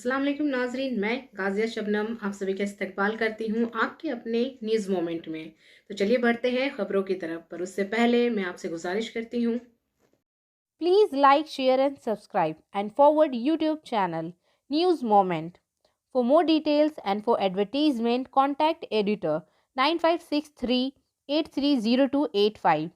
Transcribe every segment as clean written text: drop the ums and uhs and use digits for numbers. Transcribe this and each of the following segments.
अस्सलाम वालेकुम नाजरीन, मैं गाजिया शबनम आप सभी का इस्तकबाल करती हूँ आपके अपने न्यूज़ मोमेंट में। तो चलिए बढ़ते हैं खबरों की तरफ, पर उससे पहले मैं आपसे गुजारिश करती हूँ Please like, share and subscribe and forward YouTube channel News Moment. For more details and for advertisement contact editor 9563 830285.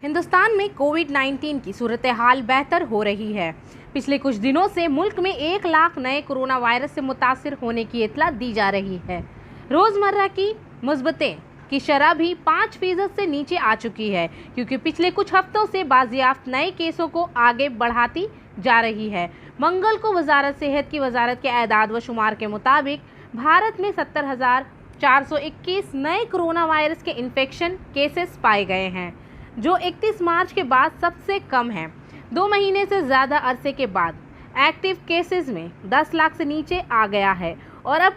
Hindustan में कोविड-19 की सूरत हाल बेहतर हो रही है। पिछले कुछ दिनों से मुल्क में 1 लाख नए कोरोना वायरस से मुतासिर होने की इत्तला दी जा रही है। रोज़मर्रा की मुस्बतें की शरह भी 5% से नीचे आ चुकी है, क्योंकि पिछले कुछ हफ्तों से बाजियाफ्त नए केसों को आगे बढ़ाती जा रही है। मंगल को वजारत सेहत की वजारत के एदाद व शुमार के मुताबिक भारत में 70,421 नए कोरोना वायरस के इन्फेक्शन केसेस पाए गए हैं, जो 31 मार्च के बाद सबसे कम है। 2 महीने से ज़्यादा अरसे के बाद एक्टिव केसेस में 10 लाख से नीचे आ गया है और अब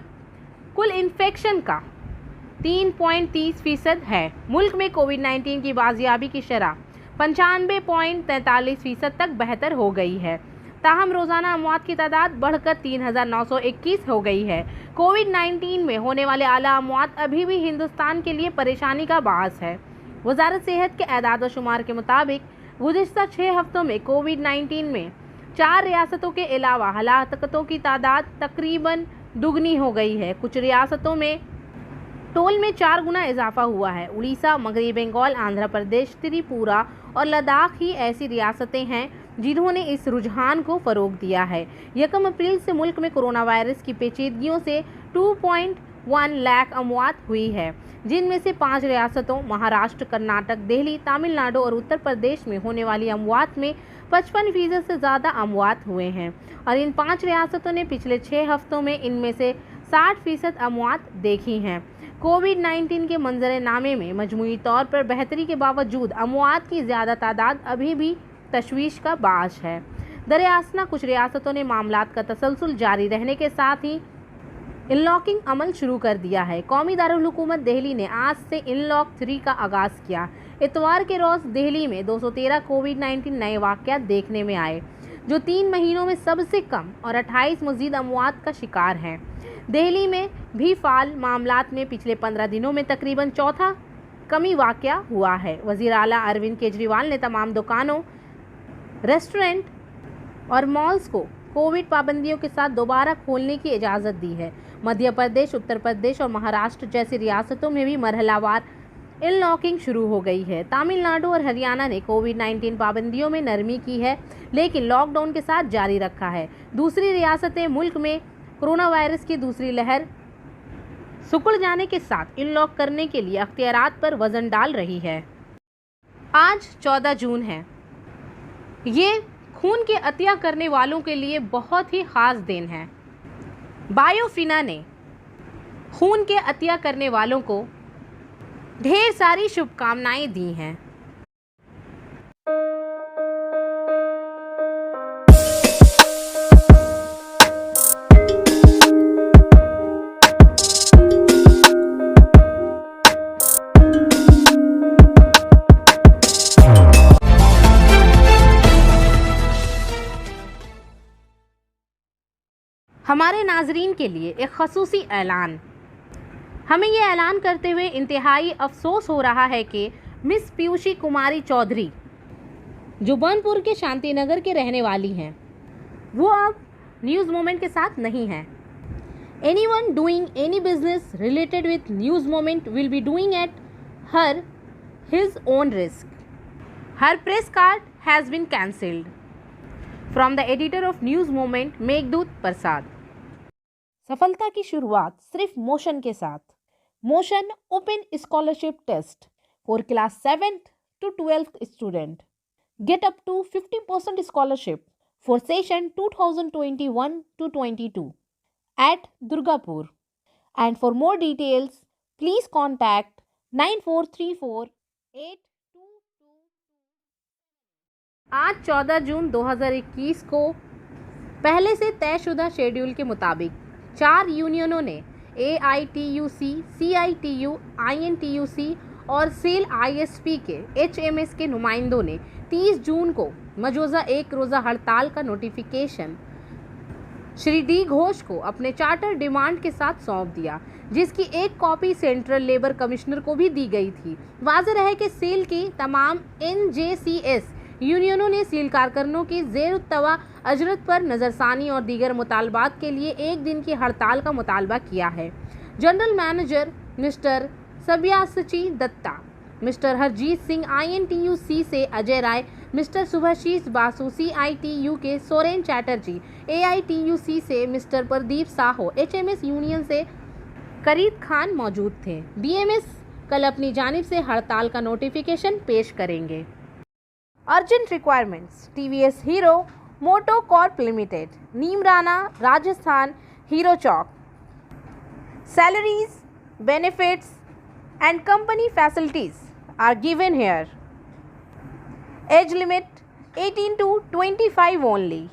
कुल इन्फेक्शन का 3.30% है। मुल्क में कोविड-19 की बाजियाबी की शरह 95.43% तक बेहतर हो गई है। ताहम रोज़ाना अमवात की तादाद बढ़कर 3,921 हो गई है। कोविड-19 में होने वाले आला अमवात अभी भी हिंदुस्तान के लिए परेशानी का बाअस है। वजारत सेहत के एदाद व शुमार के मुताबिक गुज़िश्ता 6 हफ्तों में कोविड-19 में 4 रियासतों के अलावा हलाकतों की तादाद तकरीबन दुगनी हो गई है। कुछ रियासतों में टोल में 4 गुना इजाफा हुआ है। उड़ीसा, मगरबी बंगाल, आंध्र प्रदेश, त्रिपुरा और लद्दाख ही ऐसी रियासतें हैं जिन्होंने इस रुझान को फ़रोग दिया है। 1 अप्रैल से मुल्क में कोरोना वायरस की पेचीदगियों से 2.1 लाख अमवात हुई है, जिनमें से 5 रियासतों महाराष्ट्र, कर्नाटक, दिल्ली, तमिलनाडु और उत्तर प्रदेश में होने वाली अमवात में 55% से ज़्यादा अमवात हुए हैं और इन 5 रियासतों ने पिछले 6 हफ्तों में इनमें से 60% अमवात देखी हैं। कोविड-19 के मंजरनामे में मजमूई तौर पर बेहतरी के बावजूद अमवात की ज़्यादा तादाद अभी भी तशवीश का बाअस है। दरअसल कुछ रियासतों ने मामलात का तसलसल जारी रहने के साथ ही अनलॉकिंग अमल शुरू कर दिया है। कौमी दारुल हुकूमत दिल्ली ने आज से अनलॉक 3 का आगाज़ किया। इतवार के रोज़ दिल्ली में 213 कोविड-19 नए वाक़यात देखने में आए, जो 3 महीनों में सबसे कम और 28 मज़ीद अमवात का शिकार हैं। दिल्ली में भी फ़ाल मामलात में पिछले 15 दिनों में तकरीबन चौथा कमी वाक़या हुआ है। वज़ीर आला अरविंद केजरीवाल ने तमाम दुकानों, रेस्टोरेंट और मॉल्स को कोविड पाबंदियों के साथ दोबारा खोलने की इजाज़त दी है। मध्य प्रदेश, उत्तर प्रदेश और महाराष्ट्र जैसी रियासतों में भी मरहलावार अनलॉकिंग शुरू हो गई है। तमिलनाडु और हरियाणा ने कोविड-19 पाबंदियों में नरमी की है, लेकिन लॉकडाउन के साथ जारी रखा है। दूसरी रियासतें मुल्क में कोरोना वायरस की दूसरी लहर सुकड़ जाने के साथ अनलॉक करने के लिए अख्तियारात पर वज़न डाल रही है। आज 14 जून है। ये खून के अतिया करने वालों के लिए बहुत ही ख़ास दिन है। बायोफिना ने खून के अतिया करने वालों को ढेर सारी शुभकामनाएं दी हैं। हमारे नाजरीन के लिए एक खसूसी ऐलान। हमें ये ऐलान करते हुए इंतहाई अफसोस हो रहा है कि मिस पीयूषी कुमारी चौधरी, जो बनपुर के शांति नगर के रहने वाली हैं, वो अब न्यूज़ मोमेंट के साथ नहीं हैं। Anyone doing any business related with news moment will be doing at her his own risk. हर press card has been cancelled. From the editor of news moment, Meghdoot Prasad. सफलता की शुरुआत सिर्फ मोशन के साथ। Motion open scholarship test for class 7th to 12th student. Get up to 50% scholarship for session 2021-22 at Durgapur. And for more details, please contact 94348222। आज 14 जून 2021 को पहले से तयशुदा शेड्यूल के मुताबिक 4 यूनियनों ने AITUC, CITU, INTUC और सेल ISP के HMS के नुमाइंदों ने 30 जून को मौजूदा एक रोज़ा हड़ताल का नोटिफिकेशन श्री डी घोष को अपने चार्टर डिमांड के साथ सौंप दिया, जिसकी एक कॉपी सेंट्रल लेबर कमिश्नर को भी दी गई थी। वाज़ेह रहे कि सेल की तमाम NJCS यूनियनों ने सील कारकुनों की ज़ेर-तवा अजरत पर नज़रसानी और दीगर मुतालबात के लिए एक दिन की हड़ताल का मुतालबा किया है। General manager mister Sabyasachi Datta, mister Harjeet Singh INTUC से अजय राय, मिस्टर सुभाशीष बासु CITU के सोरेन चैटर्जी, AITUC से mister Pradeep Sahoo, HMS union से करीद खान मौजूद थे। BMS कल अपनी जानिब से हड़ताल का नोटिफिकेशन पेश करेंगे। Urgent requirements TVS Hero MotoCorp limited, Neemrana, Rajasthan, Hero Chowk. Salaries, benefits and company facilities are given here. Age limit 18 to 25 only.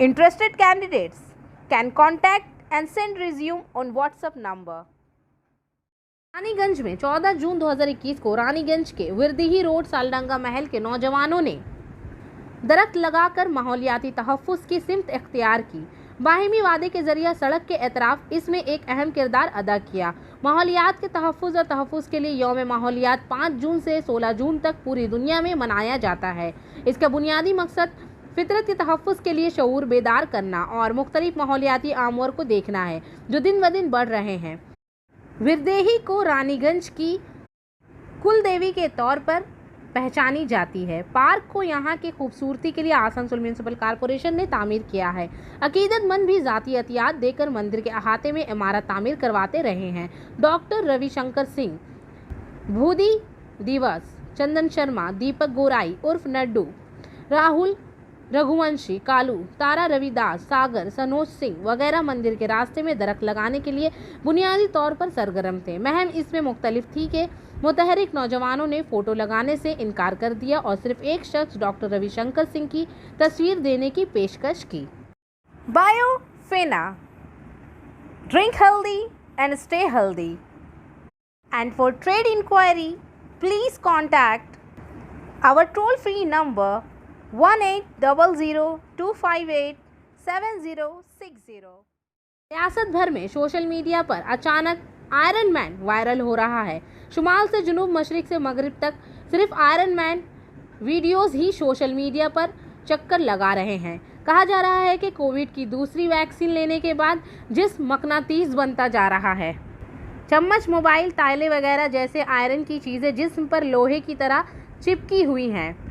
Interested candidates can contact and send resume on WhatsApp number. Raniganj में 14 जून 2021 को रानीगंज के विरदिही रोड सालडंगा महल के नौजवानों ने दरख्त लगाकर माहौलियाती तहफ़्फ़ुज़ की सिमत इख्तियार की। बाहिमी वादे के जरिए सड़क के एतराफ़ इसमें एक अहम किरदार अदा किया। माहौलियात के तहफ़्फ़ुज़ और तहफ़्फ़ुज़ के लिए यौम माहौलियात 5 जून से 16 जून तक पूरी दुनिया में मनाया जाता है। इसका बुनियादी मकसद फितरत के तहफ़्फ़ुज़ के लिए शऊर बेदार करना और मुख्तलिफ माहौलियाती आमूर को देखना है जो दिन ब दिन बढ़ रहे हैं। विरदेही को रानीगंज की कुल देवी के तौर पर पहचानी जाती है। पार्क को यहाँ की खूबसूरती के लिए आसनसोल म्यूनसिपल कॉरपोरेशन ने तामीर किया है। अकीदतमंद भी ज़ाती अतियात देकर मंदिर के अहाते में इमारत तामीर करवाते रहे हैं। डॉक्टर रविशंकर सिंह, भूदी दिवस, चंदन शर्मा, दीपक गोराई उर्फ नड्डू, राहुल रघुवंशी, कालू, तारा रविदास, सागर, सनोज सिंह वगैरह मंदिर के रास्ते में दरख्त लगाने के लिए बुनियादी तौर पर सरगर्म थे। महम इसमें मुख्तलिफ थी कि मुतहरिक नौजवानों ने फ़ोटो लगाने से इनकार कर दिया और सिर्फ एक शख्स डॉक्टर रविशंकर सिंह की तस्वीर देने की पेशकश की। बायोफेना, drink healthy and stay healthy. And for trade inquiry please contact our toll free number 1800-258-7060। रियासत भर में सोशल मीडिया पर अचानक आयरन मैन वायरल हो रहा है। शुमाल से जुनूब, मशरिक से मगरिब तक सिर्फ आयरन मैन वीडियोस ही सोशल मीडिया पर चक्कर लगा रहे हैं। कहा जा रहा है कि कोविड की दूसरी वैक्सीन लेने के बाद जिस्म मकनातीस बनता जा रहा है। चम्मच, मोबाइल, ताले वगैरह जैसे आयरन की चीज़ें जिस्म पर लोहे की तरह चिपकी हुई हैं।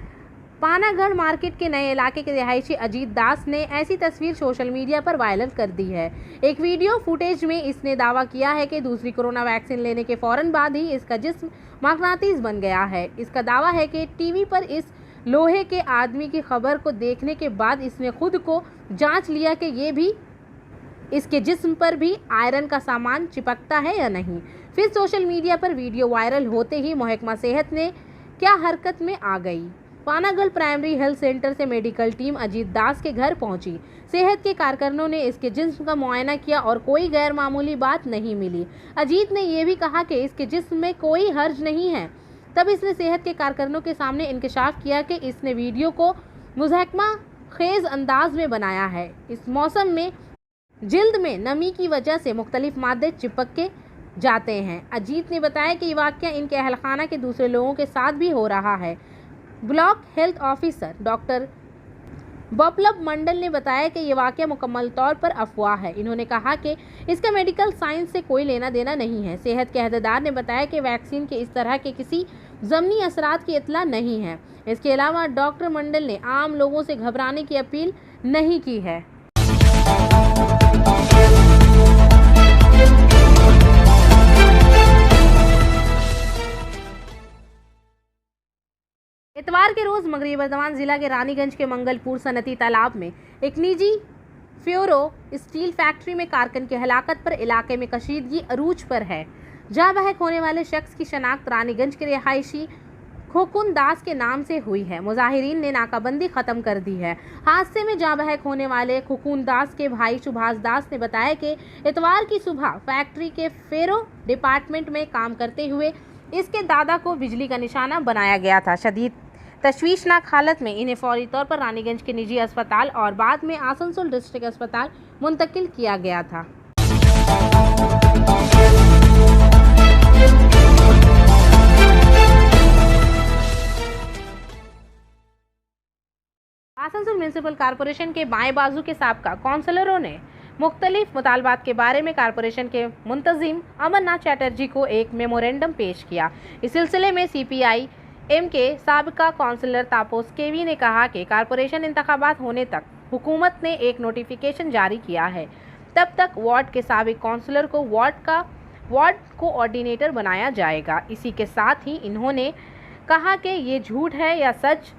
पानागढ़ मार्केट के नए इलाके के रिहायशी अजीत दास ने ऐसी तस्वीर सोशल मीडिया पर वायरल कर दी है। एक वीडियो फुटेज में इसने दावा किया है कि दूसरी कोरोना वैक्सीन लेने के फ़ौरन बाद ही इसका जिस्म मकनातीस बन गया है। इसका दावा है कि टीवी पर इस लोहे के आदमी की खबर को देखने के बाद इसने खुद को जांच लिया कि ये भी इसके जिस्म पर भी आयरन का सामान चिपकता है या नहीं। फिर सोशल मीडिया पर वीडियो वायरल होते ही महकमा सेहत ने क्या हरकत में आ गई। पानागढ़ प्राइमरी हेल्थ सेंटर से मेडिकल टीम अजीत दास के घर पहुंची। सेहत के कारकुनों ने इसके जिस्म का मुआयना किया और कोई गैर मामूली बात नहीं मिली। अजीत ने यह भी कहा कि इसके जिस्म में कोई हर्ज नहीं है। तब इसने सेहत के कारकुनों के सामने इंकशाफ किया कि इसने वीडियो को मुज़हकमा खेज अंदाज में बनाया है। इस मौसम में जिल्द में नमी की वजह से मुख्तलिफ मादे चिपक के जाते हैं। अजीत ने बताया कि ये वाक़या इनके अहलखाना के दूसरे लोगों के साथ भी हो रहा है। ब्लॉक हेल्थ ऑफिसर डॉक्टर बपलब मंडल ने बताया कि ये वाक़या मुकम्मल तौर पर अफवाह है। इन्होंने कहा कि इसका मेडिकल साइंस से कोई लेना देना नहीं है। सेहत के अहदेदार ने बताया कि वैक्सीन के इस तरह के किसी ज़मनी असरात की इतला नहीं है। इसके अलावा डॉक्टर मंडल ने आम लोगों से घबराने की अपील नहीं की है। इतवार के रोज़ मगरबी बर्दवान ज़िला के रानीगंज के मंगलपुर सनती तालाब में एक निजी फ्यूरो स्टील फैक्ट्री में कारकुन की हलाकत पर इलाके में कशीदगी अरूज पर है। जहाँ बहक होने वाले शख्स की शनाख्त रानीगंज के रिहायशी खुकुन दास के नाम से हुई है। मुजाहिरीन ने नाकाबंदी ख़त्म कर दी है। हादसे में जहाँ बहक होने वाले खुकुन दास के भाई सुभाष दास ने बताया कि इतवार की सुबह फैक्ट्री के फेरो डिपार्टमेंट में काम करते हुए इसके दादा को बिजली का निशाना बनाया गया था। शदीद तशवीशनाक हालत में इन्हें फौरी तौर पर रानीगंज के निजी अस्पताल और बाद में आसनसोल डिस्ट्रिक्ट अस्पताल मुंतकिल किया गया था। आसनसोल म्यूनिसिपल कॉरपोरेशन के बाएं बाजू के साबका काउंसलरों ने मुख्तलिफ मुतालबात के बारे में कॉरपोरेशन के मुंतजिम अमरनाथ चैटर्जी को एक मेमोरेंडम पेश किया। इस सिलसिले में CPI-M के साबका काउंसलर तापोस केवी ने कहा कि कॉरपोरेशन इंतखाबात होने तक हुकूमत ने एक नोटिफिकेशन जारी किया है, तब तक वार्ड के साबिक काउंसलर को वार्ड कोऑर्डिनेटर बनाया जाएगा। इसी के साथ ही इन्होंने कहा कि ये झूठ है या सच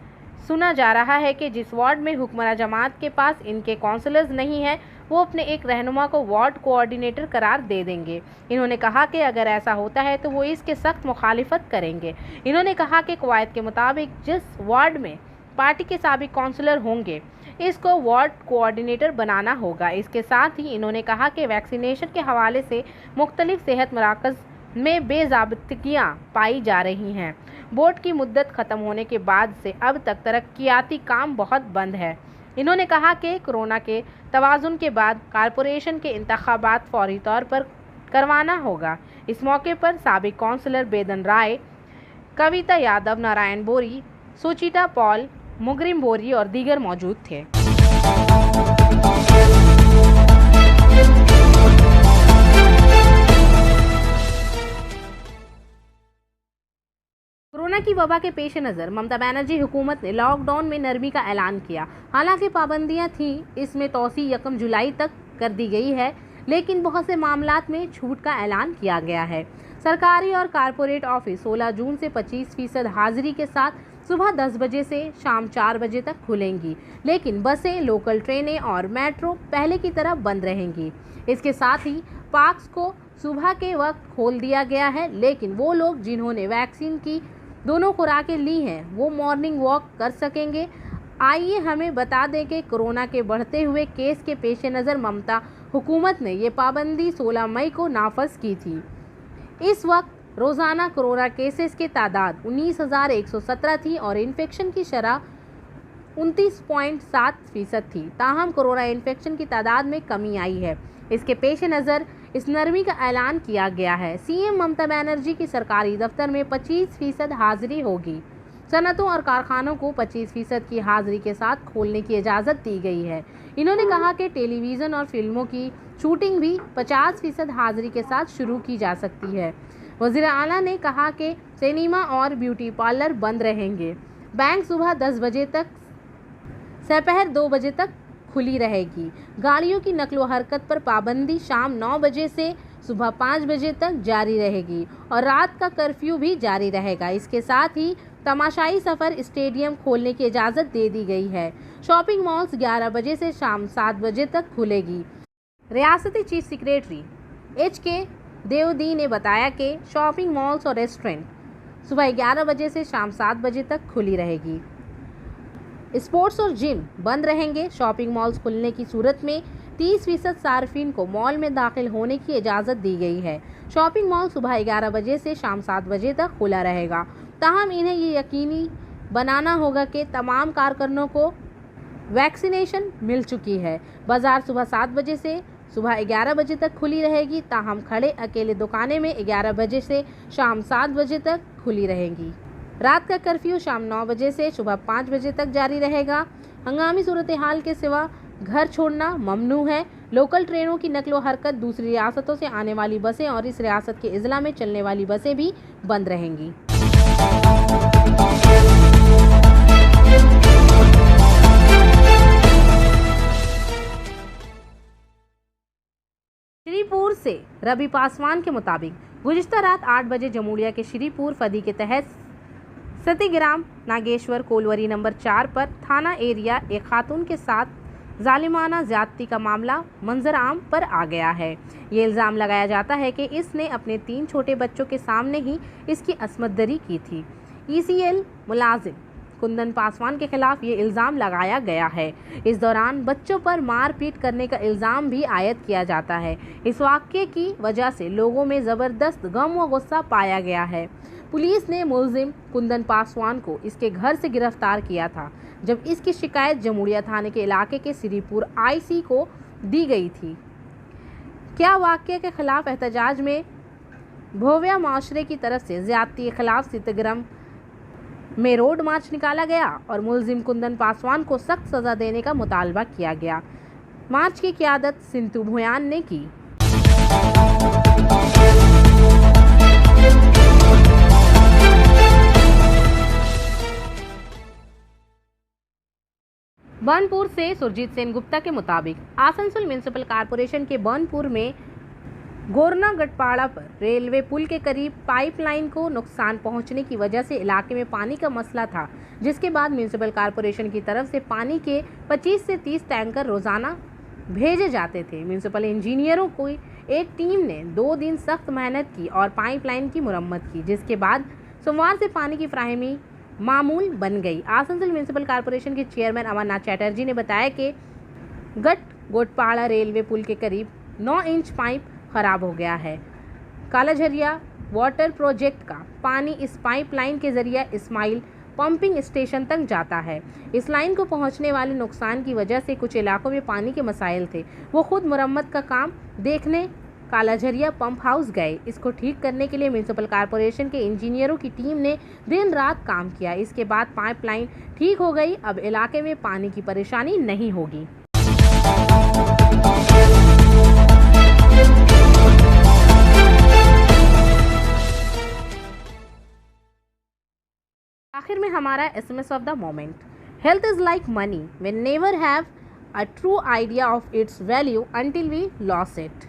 सुना जा रहा है कि जिस वार्ड में हुक्मरान जमात के पास इनके काउंसलर्स नहीं है, वो अपने एक रहनुमा को वार्ड कोऑर्डिनेटर करार दे देंगे। इन्होंने कहा कि अगर ऐसा होता है तो वो इसके सख्त मुखालिफत करेंगे। इन्होंने कहा कि कवायद के मुताबिक जिस वार्ड में पार्टी के साबिक काउंसलर होंगे, इसको वार्ड कोऑर्डिनेटर बनाना होगा। इसके साथ ही इन्होंने कहा कि वैक्सीनेशन के हवाले से मुख्तलिफ सेहत मराकज़ में बेज़ाब्तियाँ पाई जा रही हैं। बोर्ड की मुद्दत ख़त्म होने के बाद से अब तक तरक्याती काम बहुत बंद है। इन्होंने कहा कि कोरोना के तवाज़ुन के बाद कॉरपोरेशन के इंतखाबात फौरी तौर पर करवाना होगा। इस मौके पर साबिक काउंसलर बेदन राय, कविता यादव, नारायण बोरी, सुचिता पॉल, मुगरिम बोरी और दीगर मौजूद थे। कोरोना की वबा के पेश नज़र ममता बनर्जी हुकूमत ने लॉकडाउन में नरमी का ऐलान किया। हालांकि पाबंदियां थीं, इसमें तौसी 1 जुलाई तक कर दी गई है, लेकिन बहुत से मामलात में छूट का ऐलान किया गया है। सरकारी और कारपोरेट ऑफिस 16 जून से 25% हाजिरी के साथ सुबह 10 बजे से शाम 4 बजे तक खुलेंगी, लेकिन बसें, लोकल ट्रेनें और मेट्रो पहले की तरह बंद रहेंगी। इसके साथ ही पार्क्स को सुबह के वक्त खोल दिया गया है, लेकिन वो लोग जिन्होंने वैक्सीन की दोनों खुराकें ली हैं, वो मॉर्निंग वॉक कर सकेंगे। आइए हमें बता दें कि कोरोना के बढ़ते हुए केस के पेश नज़र ममता हुकूमत ने ये पाबंदी 16 मई को नाफज की थी। इस वक्त रोज़ाना कोरोना केसेस की तादाद 19,117 थी और इन्फेक्शन की शरह 29.7% थी। ताहम कोरोना इन्फेक्शन की तादाद में कमी आई है। इसके पेश नज़र इस नरमी का ऐलान किया गया है। CM ममता बनर्जी की सरकारी दफ्तर में 25% हाजिरी होगी। सनतों और कारखानों को 25% की हाजिरी के साथ खोलने की इजाज़त दी गई है। इन्होंने कहा कि टेलीविज़न और फिल्मों की शूटिंग भी 50% हाजिरी के साथ शुरू की जा सकती है। वज़ीर आला ने कहा कि सिनेमा और ब्यूटी पार्लर बंद रहेंगे। बैंक सुबह 10 बजे तक दोपहर 2 बजे तक खुली रहेगी। गाड़ियों की नकलो हरकत पर पाबंदी शाम 9 बजे से सुबह 5 बजे तक जारी रहेगी और रात का कर्फ्यू भी जारी रहेगा। इसके साथ ही तमाशाई सफ़र स्टेडियम खोलने की इजाज़त दे दी गई है। शॉपिंग मॉल्स 11 बजे से शाम 7 बजे तक खुलेगी। रियासती चीफ सेक्रेटरी HK देवदी ने बताया कि शॉपिंग मॉल्स और रेस्टोरेंट सुबह 11 बजे से शाम 7 बजे तक खुली रहेगी। स्पोर्ट्स और जिम बंद रहेंगे। शॉपिंग मॉल्स खुलने की सूरत में 30% सार्फिन को मॉल में दाखिल होने की इजाज़त दी गई है। शॉपिंग मॉल सुबह 11 बजे से शाम 7 बजे तक खुला रहेगा। ताहम इन्हें ये यकीनी बनाना होगा कि तमाम कारकुनों को वैक्सीनेशन मिल चुकी है। बाज़ार सुबह 7 बजे से सुबह 11 बजे तक खुली रहेगी। ताहम खड़े अकेले दुकानें में 11 बजे से शाम 7 बजे तक खुली रहेंगी। रात का कर्फ्यू शाम 9 बजे से सुबह 5 बजे तक जारी रहेगा। हंगामी सूरत हाल के सिवा घर छोड़ना ममनू है। लोकल ट्रेनों की नकलो हरकत, दूसरी रियासतों से आने वाली बसें और इस रियासत के अजला में चलने वाली बसें भी बंद रहेंगी। श्रीपुर से रवि पासवान के मुताबिक गुज़िश्ता रात 8 बजे जमूड़िया के श्रीपुर फदी के तहत सतीग्राम नागेश्वर कोलवरी नंबर 4 पर थाना एरिया एक खातून के साथ जालिमाना ज़्यादती का मामला मंजर आम पर आ गया है। ये इल्ज़ाम लगाया जाता है कि इसने अपने 3 छोटे बच्चों के सामने ही इसकी असमत दरी की थी। ECL मुलाजिम कुंदन पासवान के खिलाफ ये इल्ज़ाम लगाया गया है। इस दौरान बच्चों पर मारपीट करने का इल्ज़ाम भी आयद किया जाता है। इस वाक़ये की वजह से लोगों में ज़बरदस्त गम व गुस्सा पाया गया है। पुलिस ने मुलजिम कुंदन पासवान को इसके घर से गिरफ्तार किया था, जब इसकी शिकायत जमुड़िया थाने के इलाके के श्रीपुर आईसी को दी गई थी। क्या वाक़ये के खिलाफ एहतजाज में भोविया माशरे की तरफ से ज्यादती के खिलाफ चित्तग्राम में रोड मार्च निकाला गया और मुलजिम कुंदन पासवान को सख्त सज़ा देने का मुतालबा किया गया। मार्च की क़यादत सिंतु भुयान ने की। बर्नपुर से सुरजीत सेन गुप्ता के मुताबिक आसनसोल म्यूनिसिपल कॉरपोरेशन के बर्नपुर में गोरना गटपाड़ा पर रेलवे पुल के करीब पाइपलाइन को नुकसान पहुंचने की वजह से इलाके में पानी का मसला था, जिसके बाद म्यूनिसिपल कॉरपोरेशन की तरफ से पानी के 25 से 30 टैंकर रोजाना भेजे जाते थे। म्यूनिसिपल इंजीनियरों को एक टीम ने 2 दिन सख्त मेहनत की और पाइपलाइन की मुरम्मत की, जिसके बाद सोमवार से पानी की फ्राहमी मामूल बन गई। आसनसोल म्यूनिसिपल कॉरपोरेशन के चेयरमैन अमरनाथ चैटर्जी ने बताया कि गोटपाड़ा रेलवे पुल के करीब 9 इंच पाइप खराब हो गया है। कालाझरिया वाटर प्रोजेक्ट का पानी इस पाइपलाइन के जरिए इस्माइल पंपिंग स्टेशन तक जाता है। इस लाइन को पहुंचने वाले नुकसान की वजह से कुछ इलाकों में पानी के मसाइल थे। वो खुद मुरम्मत का काम देखने कालाझरिया पंप हाउस गए। इसको ठीक करने के लिए म्यूनिसिपल कॉरपोरेशन के इंजीनियरों की टीम ने दिन रात काम किया। इसके बाद पाइपलाइन ठीक हो गई। अब इलाके में पानी की परेशानी नहीं होगी। आखिर में हमारा SMS of the moment. Health is like money, we never have a true idea of its value until we loss it.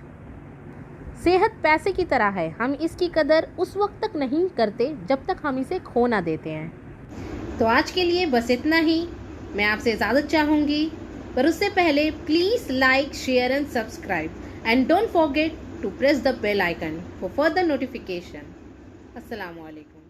सेहत पैसे की तरह है, हम इसकी कदर उस वक्त तक नहीं करते जब तक हम इसे खो ना देते हैं। तो आज के लिए बस इतना ही। मैं आपसे इजाज़त चाहूँगी, पर उससे पहले please like, share and subscribe and don't forget to press the bell icon for further notification. अस्सलामु अलैकुम।